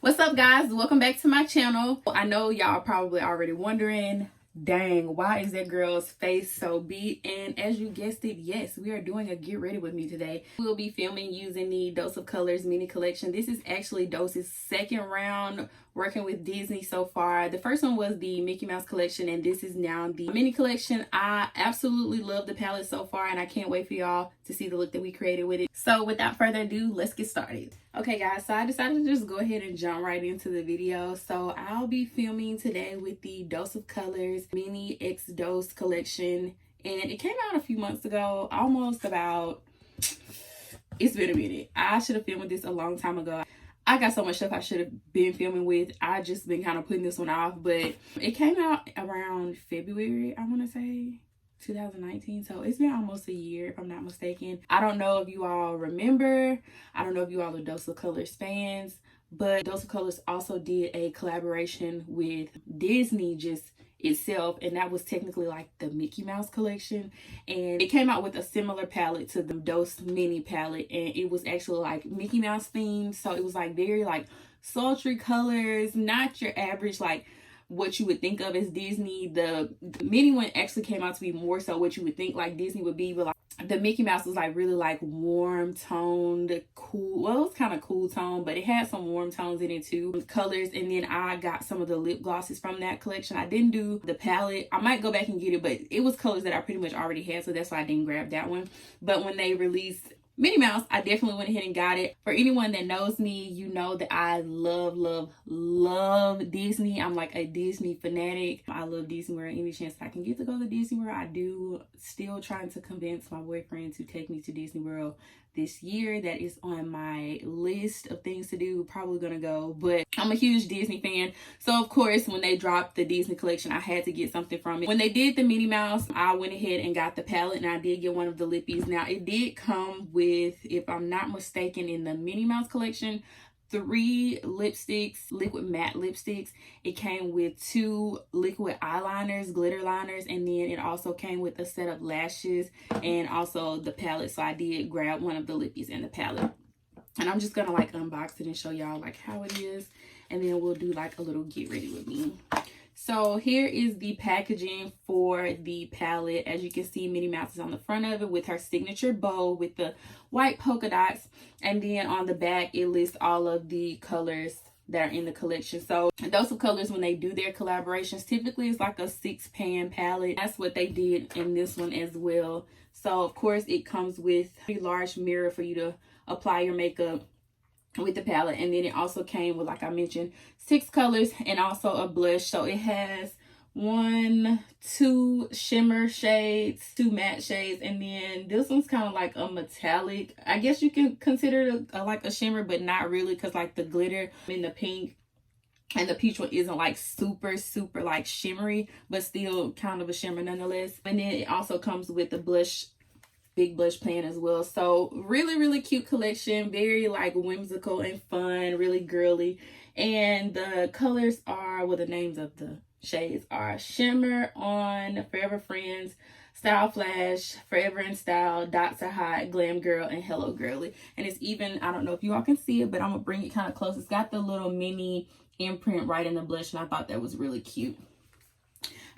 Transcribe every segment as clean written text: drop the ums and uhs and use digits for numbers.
What's up, guys? Welcome back to my channel. I know y'all probably already wondering, dang, why is that girl's face so beat? And as you guessed it, yes, we are doing a get ready with me today. We'll be filming using the Dose of Colors mini collection. This is actually Dose's second round working with Disney so far. The first one was the Mickey Mouse collection, and this is now the mini collection. I absolutely love the palette so far, and I can't wait for y'all to see the look that we created with it. So without further ado, let's get started. Okay guys, so I decided to just go ahead and jump right into the video. So I'll be filming today with the Dose of Colors Mini X Dose collection, and it came out a few months ago, it's been a minute. I should have filmed with this a long time ago. I got so much stuff I should have been filming with. I just been kind of putting this one off, but it came out around February, I want to say 2019, so it's been almost a year if I'm not mistaken. I don't know if you all remember, I don't know if you all are Dose of Colors fans, but Dose of Colors also did a collaboration with Disney just itself, and that was technically like the Mickey Mouse collection, and it came out with a similar palette to the Dose mini palette, and it was actually like Mickey Mouse themed. So it was like very like sultry colors, not your average like what you would think of as Disney. The mini one actually came out to be more so what you would think like Disney would be, but like the Mickey Mouse was like really like warm toned, cool. Well, it was kind of cool tone, but it had some warm tones in it too, colors. And then I got some of the lip glosses from that collection. I didn't do the palette. I might go back and get it, but it was colors that I pretty much already had, so that's why I didn't grab that one. But when they released Minnie Mouse, I definitely went ahead and got it. For anyone that knows me, you know that I love Disney. I'm like a Disney fanatic. I love Disney World. Any chance I can get to go to Disney World, I do. Still trying to convince my boyfriend to take me to Disney World this year. That is on my list of things to do. Probably gonna go, but I'm a huge Disney fan, so of course when they dropped the Disney collection, I had to get something from it. When they did the Minnie Mouse, I went ahead and got the palette, and I did get one of the lippies. Now it did come with, if I'm not mistaken, in the Minnie Mouse collection, 3 lipsticks, liquid matte lipsticks. It came with 2 liquid eyeliners, glitter liners, and then it also came with a set of lashes and also the palette. So I did grab one of the lippies and the palette, and I'm just gonna like unbox it and show y'all like how it is, and then we'll do like a little get ready with me. So here is the packaging for the palette. As you can see, Minnie Mouse is on the front of it with her signature bow with the white polka dots. And then on the back, it lists all of the colors that are in the collection. So Dose of Colors, when they do their collaborations, typically it's like a 6-pan palette. That's what they did in this one as well. So of course it comes with a large mirror for you to apply your makeup with the palette, and then it also came with, like I mentioned, 6 colors and also a blush. So it has 2 shimmer shades, 2 matte shades, and then this one's kind of like a metallic. I guess you can consider it like a shimmer, but not really, because like the glitter in the pink and the peach one isn't like super like shimmery, but still kind of a shimmer nonetheless. And then it also comes with the blush, big blush pan as well. So really cute collection, very like whimsical and fun, really girly. And the colors are, well, the names of the shades are Shimmer On, Forever Friends, Style Flash, Forever in Style, Dots Are Hot, Glam Girl, and Hello Girly. And it's even, I don't know if you all can see it, but I'm gonna bring it kind of close. It's got the little mini imprint right in the blush, and I thought that was really cute.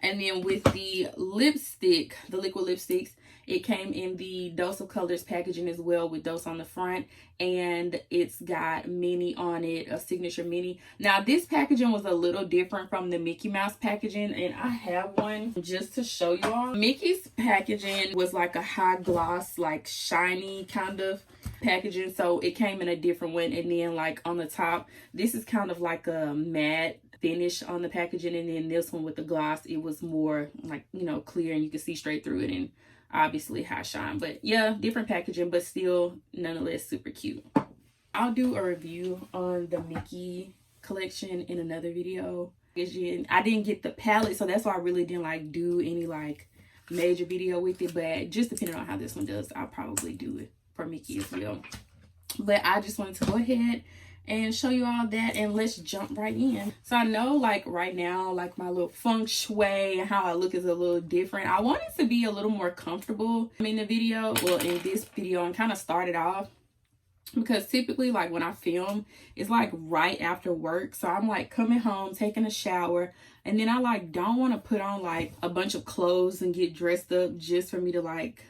And then with the lipstick, the liquid lipsticks, it came in the Dose of Colors packaging as well, with Dose on the front, and it's got Minnie on it, a signature Minnie. Now this packaging was a little different from the Mickey Mouse packaging, and I have one just to show you all. Mickey's packaging was like a high gloss, like shiny kind of packaging, so it came in a different one. And then like on the top, this is kind of like a matte finish on the packaging, and then this one with the gloss, it was more like, you know, clear and you can see straight through it, and obviously high shine. But yeah, different packaging, but still nonetheless super cute. I'll do a review on the Mickey collection in another video. I didn't get the palette, so that's why I really didn't like do any like major video with it, but just depending on how this one does, I'll probably do it for Mickey as well. But I just wanted to go ahead and show you all that, and let's jump right in. So I know like right now, like my little feng shui and how I look is a little different. I wanted to be a little more comfortable in the video, well in this video, and kind of started off because typically like when I film, it's like right after work. So I'm like coming home, taking a shower, and then I like don't want to put on like a bunch of clothes and get dressed up just for me to like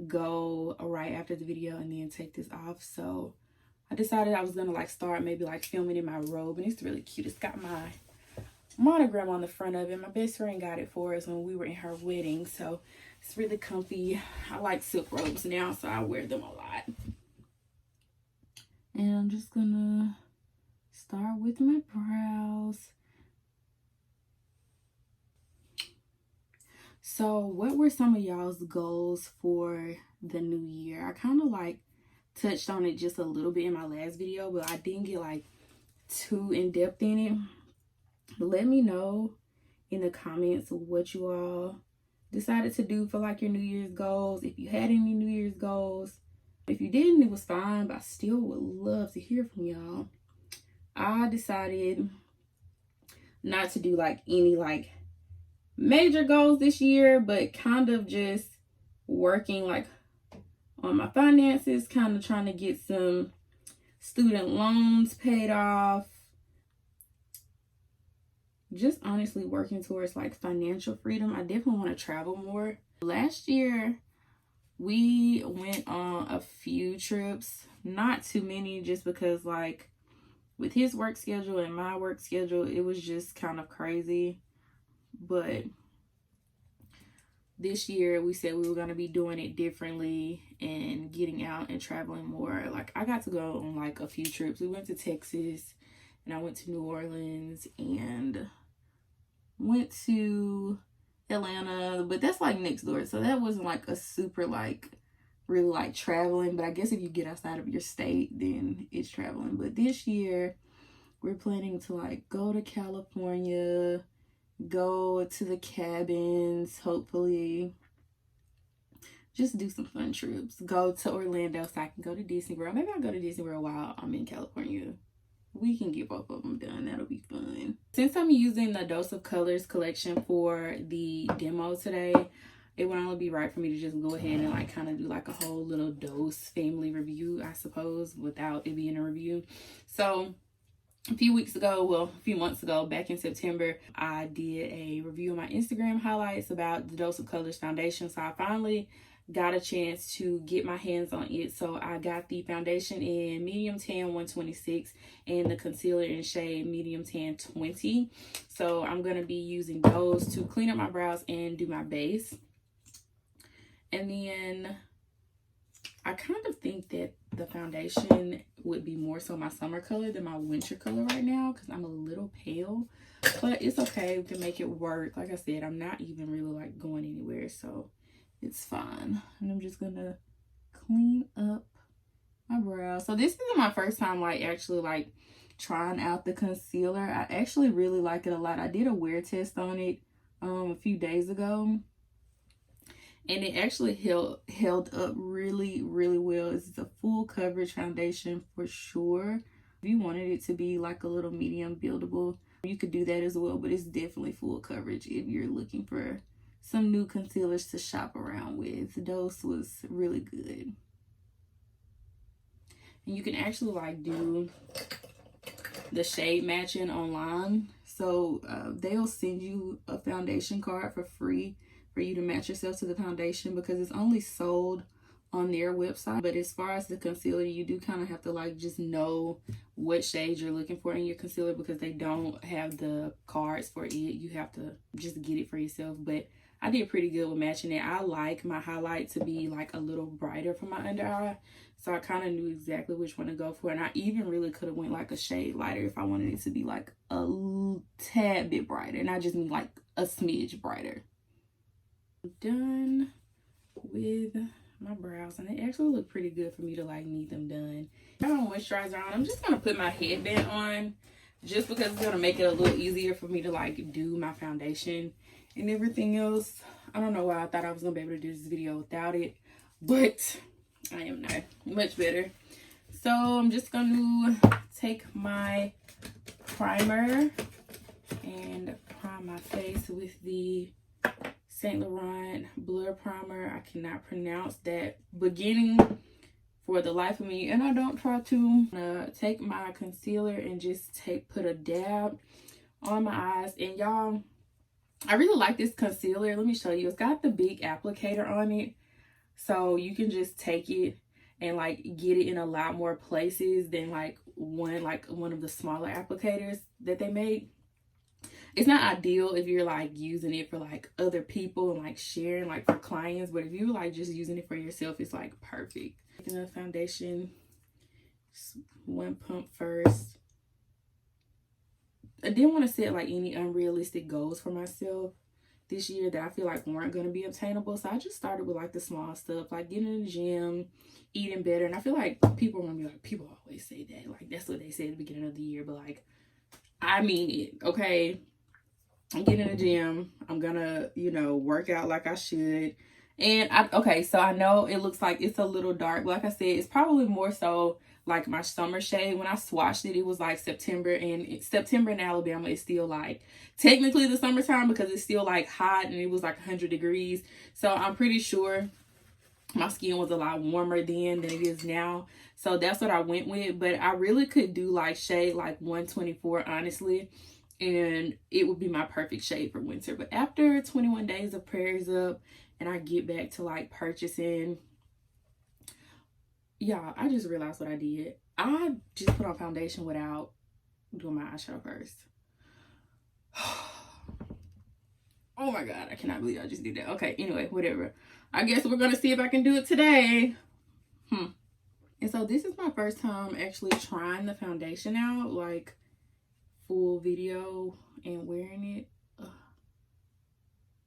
go right after the video and then take this off. So I decided I was gonna like start maybe like filming in my robe, and it's really cute. It's got my monogram on the front of it. My best friend got it for us when we were in her wedding, so it's really comfy. I like silk robes now, so I wear them a lot. And I'm just gonna start with my brows. So what were some of y'all's goals for the new year? I kind of like touched on it just a little bit in my last video, but I didn't get like too in-depth in it. Let me know in the comments what you all decided to do for like your New Year's goals. If you had any New Year's goals. If you didn't, it was fine, but I still would love to hear from y'all. I decided not to do like any like major goals this year, but kind of just working like on my finances, kind of trying to get some student loans paid off. Just honestly working towards like financial freedom. I definitely want to travel more. Last year, we went on a few trips, not too many, just because like with his work schedule and my work schedule, it was just kind of crazy. But this year we said we were going to be doing it differently and getting out and traveling more. Like I got to go on like a few trips. We went to Texas and I went to New Orleans and went to Atlanta, but that's like next door, so that wasn't like a super like really like traveling. But I guess if you get outside of your state, then it's traveling. But this year we're planning to like go to California, go to the cabins, hopefully just do some fun trips, go to Orlando so I can go to Disney World. Maybe I'll go to Disney World while I'm in California. We can get both of them done. That'll be fun. Since I'm using the Dose of Colors collection for the demo today, it would only be right for me to just go ahead and like kind of do like a whole little Dose family review, I suppose, without it being a review. So a few weeks ago, well, a few months ago, back in September, I did a review of my Instagram highlights about the Dose of Colors foundation. So I finally got a chance to get my hands on it. So I got the foundation in medium tan 126 and the concealer in shade medium tan 20. So I'm going to be using those to clean up my brows and do my base. And then I kind of think that the foundation would be more so my summer color than my winter color right now, because I'm a little pale. But it's okay, we can make it work. Like I said, I'm not even really like going anywhere, so it's fine. And I'm just gonna clean up my brows. So this isn't my first time like actually like trying out the concealer. I actually really like it a lot. I did a wear test on it a few days ago, and it actually held up really well. It's a full coverage foundation for sure. If you wanted it to be like a little medium buildable, you could do that as well, but it's definitely full coverage if you're looking for some new concealers to shop around with. Dose was really good. And you can actually like do the shade matching online. So they'll send you a foundation card for free for you to match yourself to the foundation, because it's only sold on their website. But as far as the concealer, you do kind of have to like just know what shade you're looking for in your concealer, because they don't have the cards for it. You have to just get it for yourself. But I did pretty good with matching it. I like my highlight to be like a little brighter for my under eye, so I kind of knew exactly which one to go for. And I even really could have went like a shade lighter if I wanted it to be like a tad bit brighter, and I just mean like a smidge brighter. Done with my brows, and they actually look pretty good for me to like need them done. I have a moisturizer on. I'm just gonna put my headband on just because it's gonna make it a little easier for me to like do my foundation and everything else. I don't know why I thought I was gonna be able to do this video without it, but I am not. Much better. So I'm just gonna take my primer and prime my face with the Saint Laurent Blur Primer. I cannot pronounce that beginning for the life of me. And I don't try to take my concealer and just put a dab on my eyes. And y'all, I really like this concealer. Let me show you. It's got the big applicator on it, so you can just take it and like get it in a lot more places than like one of the smaller applicators that they make. It's not ideal if you're like using it for like other people and like sharing like for clients, but if you're like just using it for yourself, it's like perfect. Taking a foundation, just one pump first. I didn't want to set like any unrealistic goals for myself this year that I feel like weren't going to be obtainable. So I just started with like the small stuff, like getting in the gym, eating better. And I feel like people are going to be like, people always say that. Like, that's what they say at the beginning of the year. But like, I mean it, okay? I'm getting in the gym. I'm going to, you know, work out like I should. And okay, so I know it looks like it's a little dark. But like I said, it's probably more so like my summer shade. When I swatched it, it was like September, and September in Alabama is still like technically the summertime because it's still like hot and it was like 100 degrees. So I'm pretty sure my skin was a lot warmer then than it is now. So that's what I went with. But I really could do like shade like 124, honestly, and it would be my perfect shade for winter. But after 21 days of prayers up and I get back to like purchasing, yeah, I just realized what I did. I just put on foundation without doing my eyeshadow first. Oh my god, I cannot believe I just did that. Okay, anyway, whatever. I guess we're gonna see if I can do it today. And so this is my first time actually trying the foundation out, like full video and wearing it. Ugh.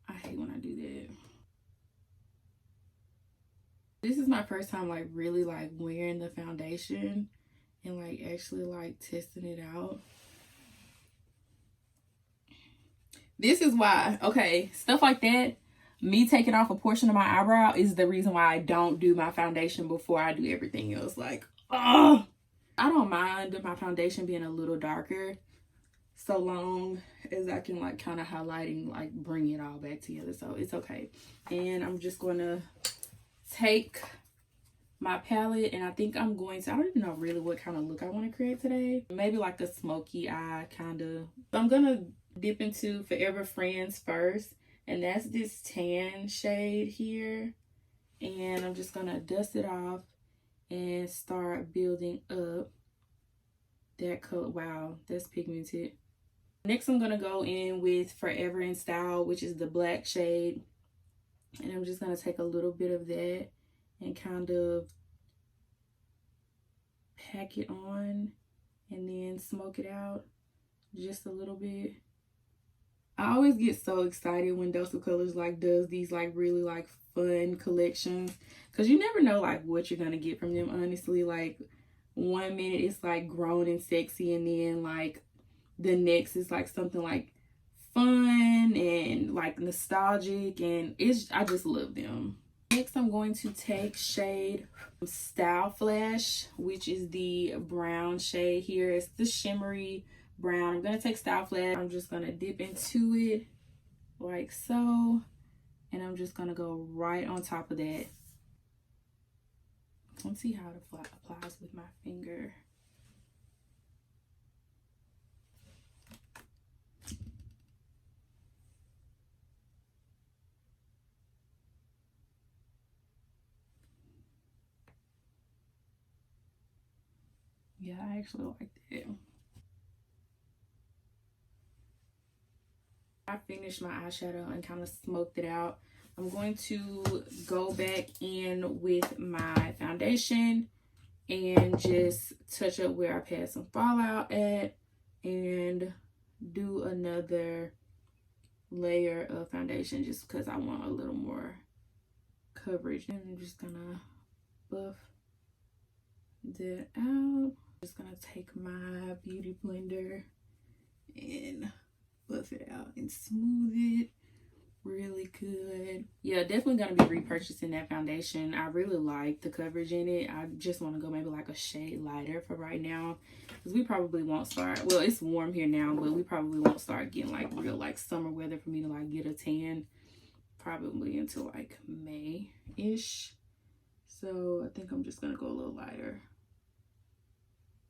I hate when I do that. This is my first time like really like wearing the foundation and like actually like testing it out. This is why, okay, stuff like that, me taking off a portion of my eyebrow is the reason why I don't do my foundation before I do everything else. Like, oh, I don't mind my foundation being a little darker so long as I can like kind of highlighting, like bring it all back together. So it's okay. And I'm just going to take my palette, and I think I'm going to, I don't even know really what kind of look I want to create today. Maybe like a smoky eye kind of. So I'm going to dip into Forever Friends first, and that's this tan shade here. And I'm just going to dust it off and start building up that color. Wow, that's pigmented. Next, I'm going to go in with Forever in Style, which is the black shade. And I'm just going to take a little bit of that and kind of pack it on and then smoke it out just a little bit. I always get so excited when Dose of Colors like does these like really like fun collections, because you never know like what you're going to get from them, honestly. Like one minute it's like grown and sexy, and then like the next is like something like fun and like nostalgic, and I just love them. Next, I'm going to take shade Style Flash, which is the brown shade here. It's the shimmery brown. I'm going to take Style Flash. I'm just going to dip into it like so, and I'm just going to go right on top of that. Let's see how it applies with my finger. Yeah, I actually like that. I finished my eyeshadow and kind of smoked it out. I'm going to go back in with my foundation and just touch up where I've had some fallout at and do another layer of foundation just because I want a little more coverage. And I'm just gonna buff that out. Just gonna take my beauty blender and buff it out and smooth it really good. Yeah, definitely gonna be repurchasing that foundation. I really like the coverage in it. I just want to go maybe like a shade lighter for right now, because we probably won't start, well, it's warm here now, but we probably won't start getting like real like summer weather for me to like get a tan probably until like May-ish. So I think I'm just gonna go a little lighter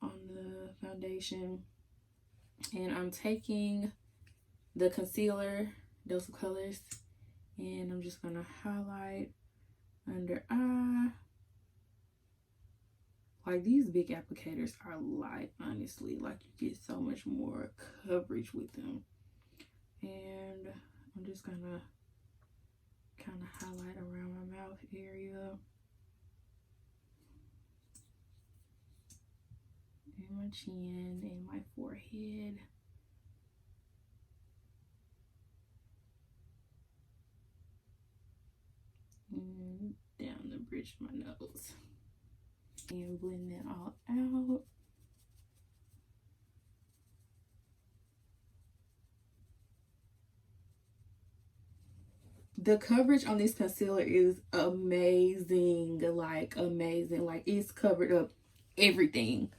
on the foundation. And I'm taking the concealer, Dose of Colors, and I'm just gonna highlight under eye. Like, these big applicators are light, honestly. Like, you get so much more coverage with them. And I'm just gonna kind of highlight around my mouth area and my chin and my forehead. And down the bridge of my nose. And blend that all out. The coverage on this concealer is amazing, like amazing. Like, it's covered up everything.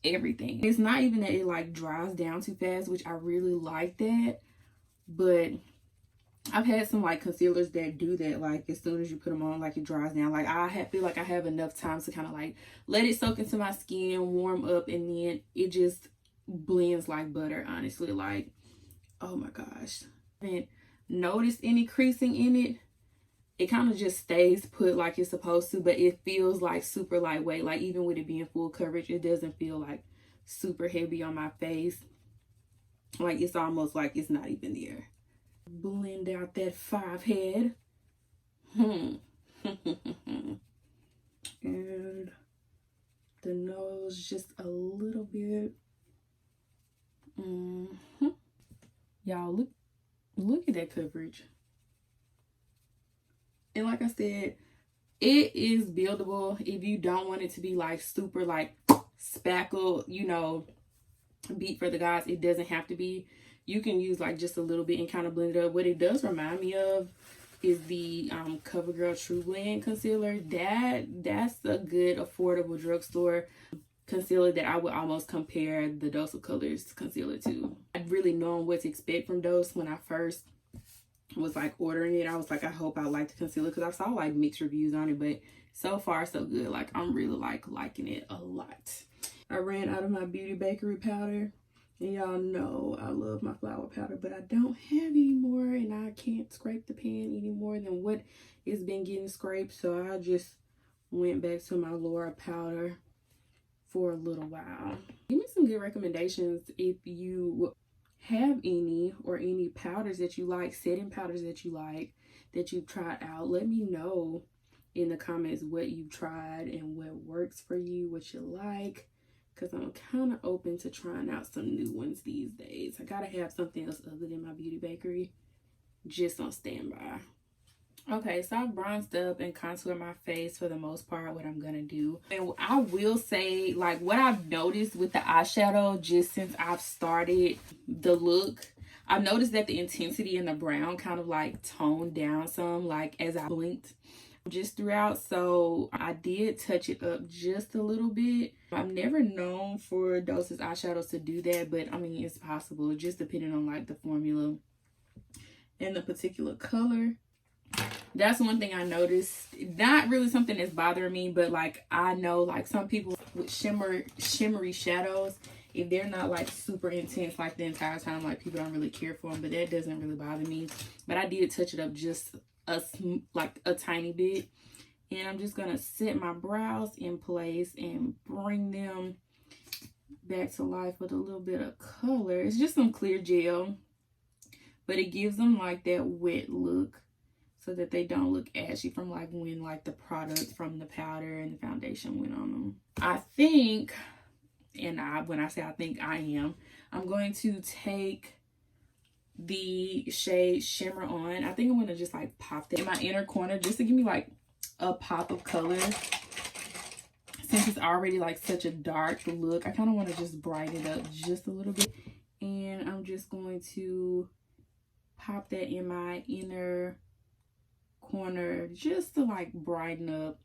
It's not even that it like dries down too fast, which I really like that. But I've had some like concealers that do that, like as soon as you put them on, like it dries down. Like, feel like I have enough time to kind of like let it soak into my skin, warm up, and then it just blends like butter, honestly. Like, oh my gosh. I haven't noticed any creasing in it. It kind of just stays put like it's supposed to, but it feels like super lightweight. Like, even with it being full coverage, it doesn't feel like super heavy on my face. Like, it's almost like it's not even there. Blend out that 5 head. And the nose just a little bit. Y'all, look at that coverage. And like I said, it is buildable. If you don't want it to be like super like spackle, you know, beat for the guys, it doesn't have to be. You can use like just a little bit and kind of blend it up. What it does remind me of is the CoverGirl True Blend concealer. That's a good affordable drugstore concealer that I would almost compare the Dose of Colors concealer to. I really known what to expect from Dose when I first was like ordering it. I was like, I hope I like the concealer, because I saw like mixed reviews on it, but so far so good. Like, I'm really liking it a lot. I ran out of my Beauty Bakery powder, and y'all know I love my flour powder, but I don't have any more, and I can't scrape the pan any more than what it's been getting scraped. So I just went back to my Laura powder for a little while. Give me some good recommendations if you have any, or any powders that you like, setting powders that you like, that you've tried out. Let me know in the comments what you've tried and what works for you, what you like, because I'm kind of open to trying out some new ones these days. I gotta have something else other than my Beauty Bakery just on standby. Okay, so I've bronzed up and contoured my face for the most part, what I'm gonna do. And I will say, like, what I've noticed with the eyeshadow just since I've started the look, I've noticed that the intensity in the brown kind of like toned down some, like as I blinked just throughout. So I did touch it up just a little bit. I've never known for Dose's eyeshadows to do that, but I mean, it's possible, just depending on like the formula and the particular color. That's one thing I noticed. Not really something that's bothering me, but like, I know like some people with shimmery shadows, if they're not like super intense like the entire time, like people don't really care for them, but that doesn't really bother me. But I did touch it up just a tiny bit, and I'm just gonna set my brows in place and bring them back to life with a little bit of color. It's just some clear gel, but it gives them like that wet look, so that they don't look ashy from like when like the product from the powder and the foundation went on them. I think, and when I say I think, I'm going to take the shade Shimmer On. I think I'm gonna just like pop that in my inner corner just to give me like a pop of color. Since it's already like such a dark look, I kind of want to just brighten it up just a little bit. And I'm just going to pop that in my inner corner just to like brighten up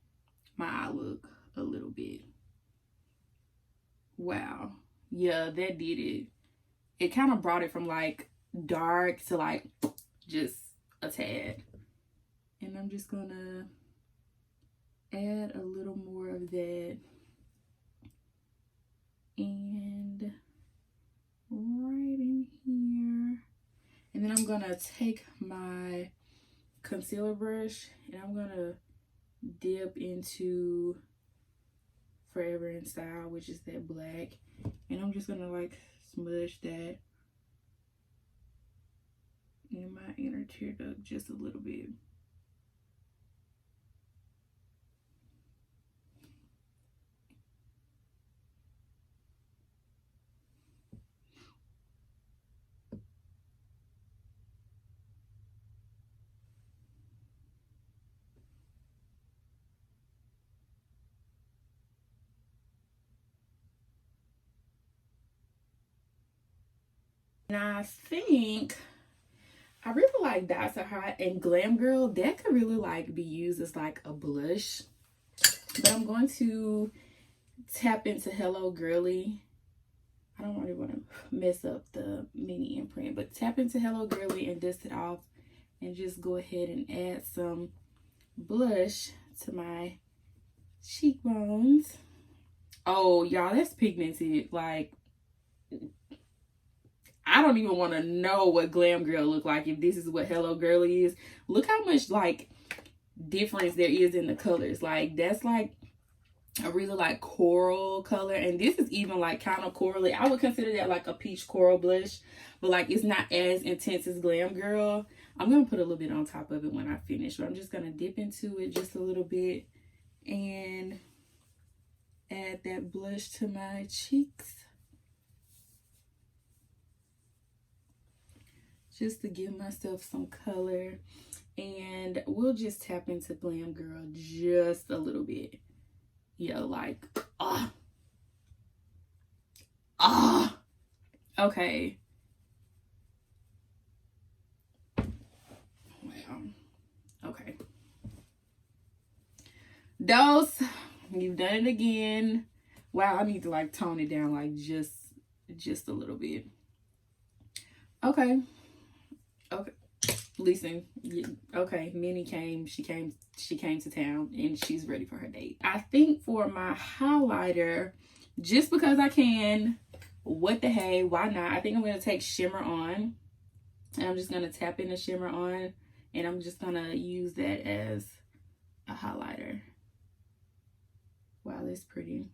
my eye look a little bit. Wow, yeah, that did it. It kind of brought it from like dark to like just a tad. And I'm just gonna add a little more of that, and right in here. And then I'm gonna take my concealer brush and I'm gonna dip into Forever in Style, which is that black, and I'm just gonna like smudge that in my inner tear duct just a little bit. And I think I really like Dots Are Hot and Glam Girl. That could really like be used as like a blush. But I'm going to tap into Hello Girly. I don't really want to mess up the Minnie imprint, but tap into Hello Girly and dust it off, and just go ahead and add some blush to my cheekbones. Oh, y'all, that's pigmented. Like, I don't even want to know what Glam Girl look like if this is what Hello Girly is. Look how much like difference there is in the colors. Like, that's like a really like coral color, and this is even like kind of corally. I would consider that like a peach coral blush, but like it's not as intense as Glam Girl. I'm gonna put a little bit on top of it when I finish, but I'm just gonna dip into it just a little bit and add that blush to my cheeks, just to give myself some color. And we'll just tap into Glam Girl just a little bit. Yeah, like, okay. Wow. Okay. Dose, you've done it again. Wow, I need to like tone it down like just a little bit. Okay. Okay. Listen, okay, Minnie came, she came to town, and she's ready for her date. I think for my highlighter, just because I can, what the hey, why not? I think I'm gonna take Shimmer On, and I'm just gonna tap in the Shimmer On, and I'm just gonna use that as a highlighter. Wow, that's pretty.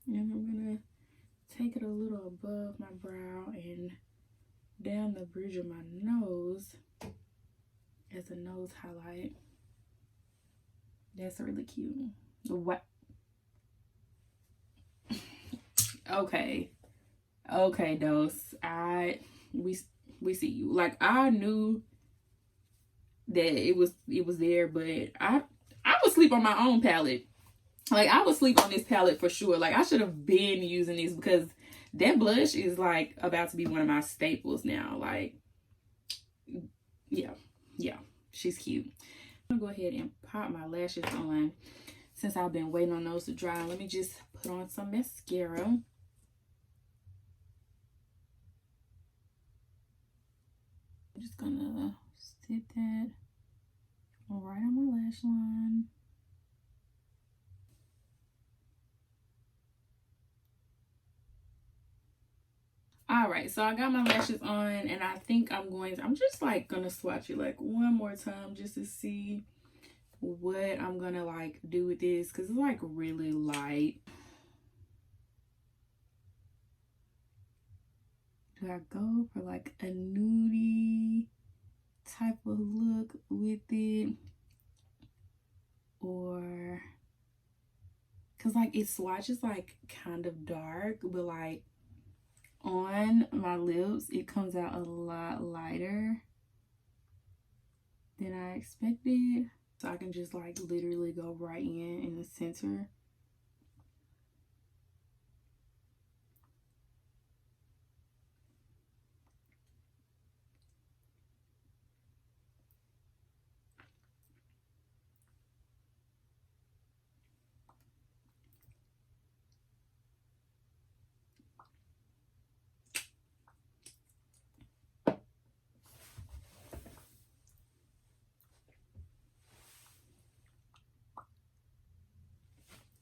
And I'm gonna take it a little above my brow and down the bridge of my nose as a nose highlight. That's really cute. What? Okay. Okay, Dose. We see you. Like, I knew that it was there, but I would sleep on my own palette. Like, I would sleep on this palette for sure. Like, I should have been using this, because that blush is like about to be one of my staples now. Like, yeah, she's cute. I'm gonna go ahead and pop my lashes on since I've been waiting on those to dry. Let me just put on some mascara. I'm just gonna stick that right on my lash line. All right, so I got my lashes on, and I think I'm just like gonna swatch it like one more time just to see what I'm gonna like do with this, because it's like really light. Do I go for like a nudie type of look with it, or because like it swatches like kind of dark, but like on my lips it comes out a lot lighter than I expected. So I can just like literally go right in the center.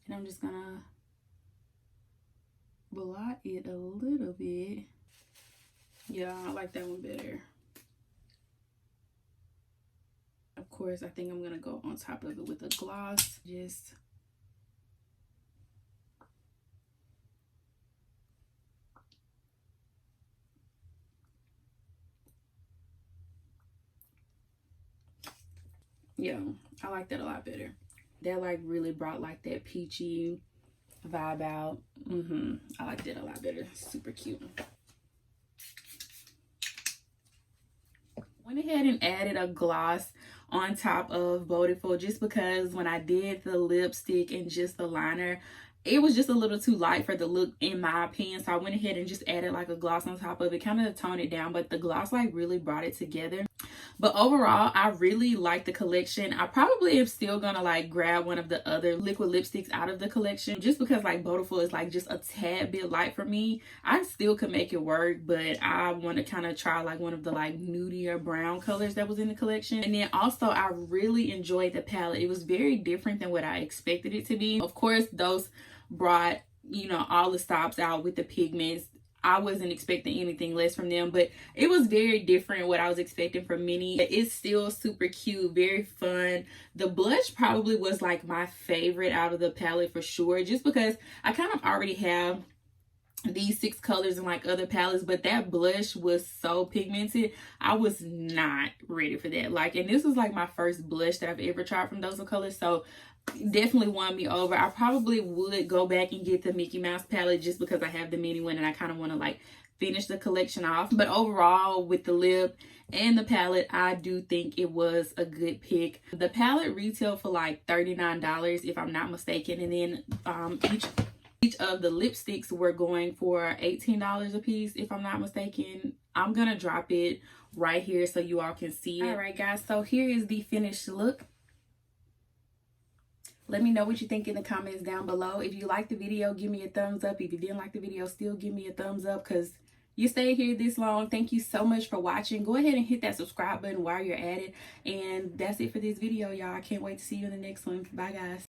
And I'm just gonna blot it a little bit. Yeah, I like that one better. Of course, I think I'm gonna go on top of it with a gloss. Just yeah, I like that a lot better. That like really brought like that peachy vibe out. I liked it a lot better. Super cute. Went ahead and added a gloss on top of BOW-tiful just because when I did the lipstick and just the liner, it was just a little too light for the look in my opinion. So I went ahead and just added like a gloss on top of it, kind of tone it down, but the gloss like really brought it together. But overall, I really like the collection. I probably am still gonna like grab one of the other liquid lipsticks out of the collection just because like BOW-tiful is like just a tad bit light for me. I still could make it work, but I want to kind of try like one of the like nudier brown colors that was in the collection. And then also I really enjoyed the palette. It was very different than what I expected it to be. Of course, those brought, you know, all the stops out with the pigments. I wasn't expecting anything less from them, but it was very different what I was expecting from Minnie. It's still super cute, very fun. The blush probably was like my favorite out of the palette for sure, just because I kind of already have these 6 colors in like other palettes, but that blush was so pigmented. I was not ready for that. Like, and this was like my first blush that I've ever tried from those colors, so definitely won me over. I probably would go back and get the Mickey Mouse palette just because I have the Minnie one and I kind of want to like finish the collection off. But overall, with the lip and the palette, I do think it was a good pick. The palette retailed for like $39 if I'm not mistaken, and then each of the lipsticks were going for $18 a piece if I'm not mistaken. I'm gonna drop it right here so you all can see it. All right guys, so here is the finished look. Let me know what you think in the comments down below. If you liked the video, give me a thumbs up. If you didn't like the video, still give me a thumbs up because you stayed here this long. Thank you so much for watching. Go ahead and hit that subscribe button while you're at it. And that's it for this video, y'all. I can't wait to see you in the next one. Bye, guys.